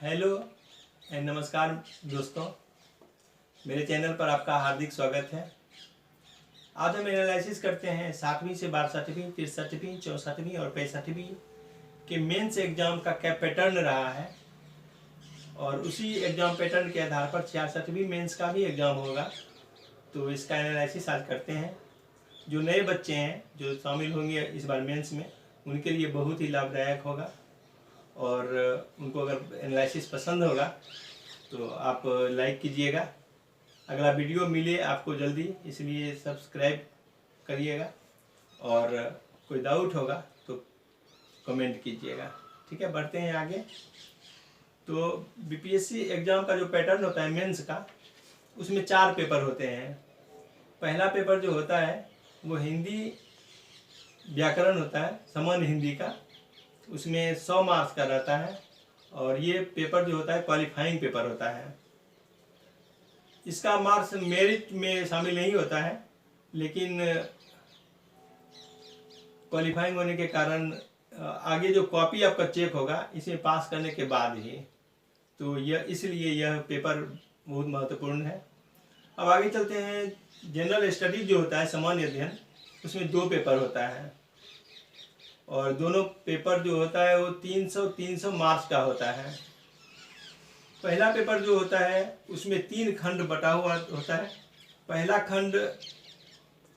Hello and नमस्कार दोस्तों, मेरे चैनल पर आपका हार्दिक स्वागत है। आज हम एनालिसिस करते हैं 7वीं से 62वीं, 63वीं, 64वीं और 65वीं के मेंस एग्जाम का क्या पैटर्न रहा है और उसी एग्जाम पैटर्न के आधार पर 66वीं मेंस का भी एग्जाम होगा। तो इसका एनालिसिस आज करते हैं। जो नए बच्चे हैं जो शामिल होंगे इस बार मेंस में, उनके लिए बहुत ही लाभदायक होगा और उनको अगर एनालिसिस पसंद होगा तो आप लाइक कीजिएगा। अगला वीडियो मिले आपको जल्दी, इसलिए सब्सक्राइब करिएगा और कोई डाउट होगा तो कमेंट कीजिएगा। ठीक है, बढ़ते हैं आगे। तो बीपीएससी एग्ज़ाम का जो पैटर्न होता है मेंस का, उसमें 4 पेपर होते हैं। पहला पेपर जो होता है वो हिंदी व्याकरण होता है, सामान्य हिंदी का, उसमें 100 मार्क्स का रहता है और ये पेपर जो होता है क्वालिफाइंग पेपर होता है। इसका मार्क्स मेरिट में शामिल नहीं होता है, लेकिन क्वालिफाइंग होने के कारण आगे जो कॉपी आपका चेक होगा इसमें पास करने के बाद ही, तो इसलिए यह पेपर बहुत महत्वपूर्ण है। अब आगे चलते हैं। जनरल स्टडीज जो होता है, सामान्य अध्ययन, उसमें 2 पेपर होता है और दोनों पेपर जो होता है वो 300 मार्क्स का होता है। पहला पेपर जो होता है उसमें 3 खंड बटा हुआ होता है। पहला खंड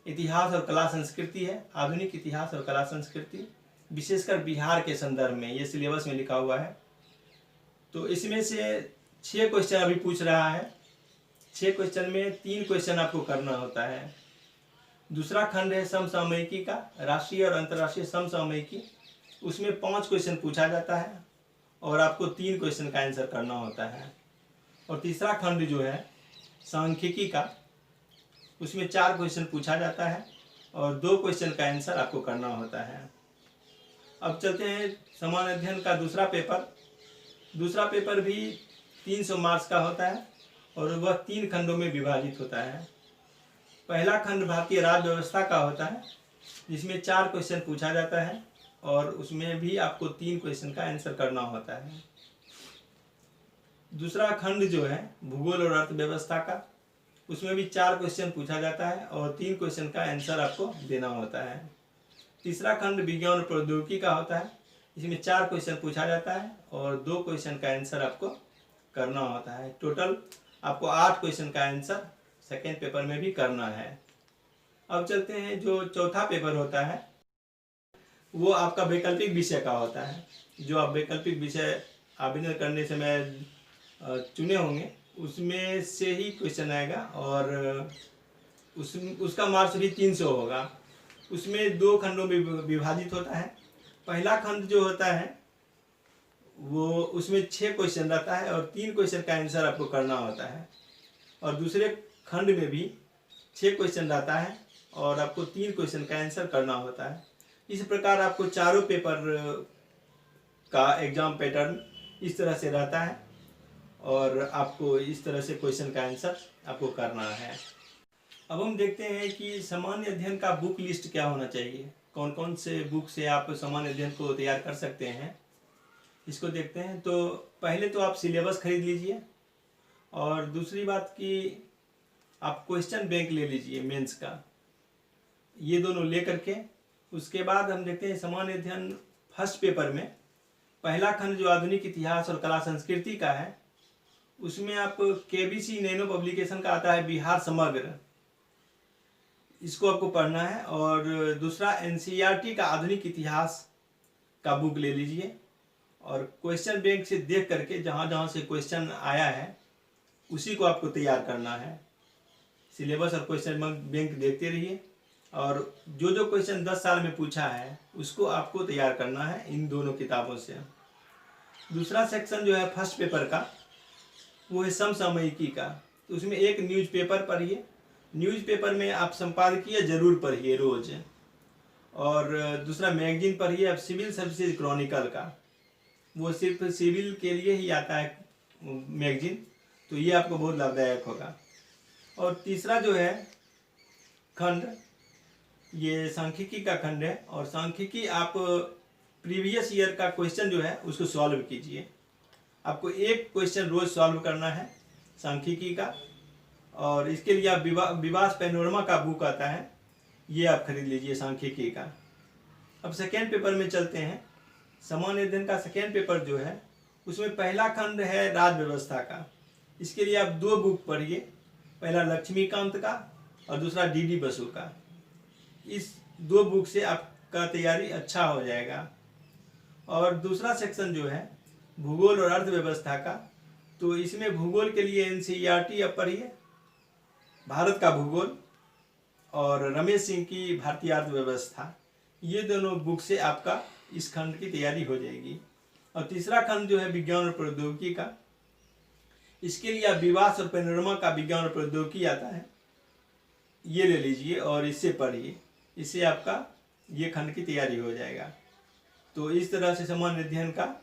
इतिहास और कला संस्कृति है, आधुनिक इतिहास और कला संस्कृति, विशेषकर बिहार के संदर्भ में, ये सिलेबस में लिखा हुआ है। तो इसमें से 6 क्वेश्चन अभी पूछ रहा है। 6 क्वेश्चन में 3 क्वेश्चन आपको करना होता है। दूसरा खंड है समसामयिकी का, राष्ट्रीय और अंतर्राष्ट्रीय समसामयिकी, उसमें 5 क्वेश्चन पूछा जाता है और आपको 3 क्वेश्चन का आंसर करना होता है। और तीसरा खंड जो है सांख्यिकी का, उसमें 4 क्वेश्चन पूछा जाता है और 2 क्वेश्चन का आंसर आपको करना होता है। अब चलते हैं सामान्य अध्ययन का दूसरा पेपर। दूसरा पेपर भी 300 मार्क्स का होता है और वह 3 खंडों में विभाजित होता है। पहला खंड भारतीय राज्य व्यवस्था का होता है, जिसमें 4 क्वेश्चन पूछा जाता है और उसमें भी आपको 3 क्वेश्चन का आंसर करना होता है। दूसरा खंड जो है भूगोल और अर्थव्यवस्था का, उसमें भी 4 क्वेश्चन पूछा जाता है और 3 क्वेश्चन का आंसर आपको देना होता है। तीसरा खंड विज्ञान और प्रौद्योगिकी का होता है, इसमें 4 क्वेश्चन पूछा जाता है और 2 क्वेश्चन का आंसर आपको करना होता है। टोटल आपको 8 क्वेश्चन का आंसर सेकेंड पेपर में भी करना है। अब चलते हैं, जो चौथा पेपर होता है वो आपका वैकल्पिक विषय का होता है। जो आप वैकल्पिक विषय आवेदन करने समय चुने होंगे उसमें से ही क्वेश्चन आएगा और उसका मार्क्स भी 300 होगा। उसमें 2 खंडों में विभाजित होता है। पहला खंड जो होता है वो उसमें 6 क्वेश्चन रहता है और 3 क्वेश्चन का आंसर आपको करना होता है। और दूसरे खंड में भी 6 क्वेश्चन रहता है और आपको 3 क्वेश्चन का आंसर करना होता है। इस प्रकार आपको चारों पेपर का एग्जाम पैटर्न इस तरह से रहता है और आपको इस तरह से क्वेश्चन का आंसर आपको करना है। अब हम देखते हैं कि सामान्य अध्ययन का बुक लिस्ट क्या होना चाहिए, कौन कौन से बुक से आप सामान्य अध्ययन को तैयार कर सकते हैं, इसको देखते हैं। तो पहले तो आप सिलेबस खरीद लीजिए और दूसरी बात कि आप क्वेश्चन बैंक ले लीजिए मेंस का। ये दोनों ले करके उसके बाद हम देखते हैं सामान्य अध्ययन फर्स्ट पेपर में पहला खंड जो आधुनिक इतिहास और कला संस्कृति का है, उसमें आप केबीसी नैनो पब्लिकेशन का आता है बिहार समग्र, इसको आपको पढ़ना है। और दूसरा एनसीईआरटी का आधुनिक इतिहास का बुक ले लीजिए और क्वेश्चन बैंक से देख करके जहाँ जहाँ से क्वेश्चन आया है उसी को आपको तैयार करना है। सिलेबस और क्वेश्चन बैंक देखते रहिए और जो जो क्वेश्चन 10 साल में पूछा है उसको आपको तैयार करना है इन दोनों किताबों से। दूसरा सेक्शन जो है फर्स्ट पेपर का वो है समसामयिकी का। तो उसमें एक न्यूज़पेपर पढ़िए, न्यूज़पेपर में आप संपादकीय जरूर पढ़िए रोज। और दूसरा मैगजीन पढ़िए आप सिविल सर्विसेज क्रॉनिकल का, वो सिर्फ सिविल के लिए ही आता है मैगजीन, तो ये आपको बहुत लाभदायक होगा। और तीसरा जो है खंड ये सांख्यिकी का खंड है और सांख्यिकी आप प्रीवियस ईयर का क्वेश्चन जो है उसको सॉल्व कीजिए आपको एक क्वेश्चन रोज सॉल्व करना है सांख्यिकी का, और इसके लिए आप विवास पैनोरमा का बुक आता है, ये आप खरीद लीजिए सांख्यिकी का। अब सेकेंड पेपर में चलते हैं। सामान्य अध्ययन का सेकेंड पेपर जो है उसमें पहला खंड है राज्य व्यवस्था का। इसके लिए आप 2 बुक पढ़िए, पहला लक्ष्मीकांत का और दूसरा डी बसु का। इस 2 बुक से आपका तैयारी अच्छा हो जाएगा। और दूसरा सेक्शन जो है भूगोल और अर्थव्यवस्था का, तो इसमें भूगोल के लिए एनसीईआरटी आप पढ़िए, भारत का भूगोल और रमेश सिंह की भारतीय अर्थव्यवस्था। ये दोनों बुक से आपका इस खंड की तैयारी हो जाएगी। और तीसरा खंड जो है विज्ञान और प्रौद्योगिकी का, इसके लिए आप विवास और पैनोरमा का विज्ञान और प्रौद्योगिकी आता है, ये ले लीजिए और इससे पढ़िए। इससे आपका ये खंड की तैयारी हो जाएगा। तो इस तरह से सामान्य अध्ययन का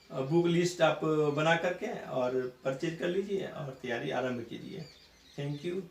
बुक लिस्ट आप बना करके और परचेज कर लीजिए और तैयारी आरंभ कीजिए। Thank you.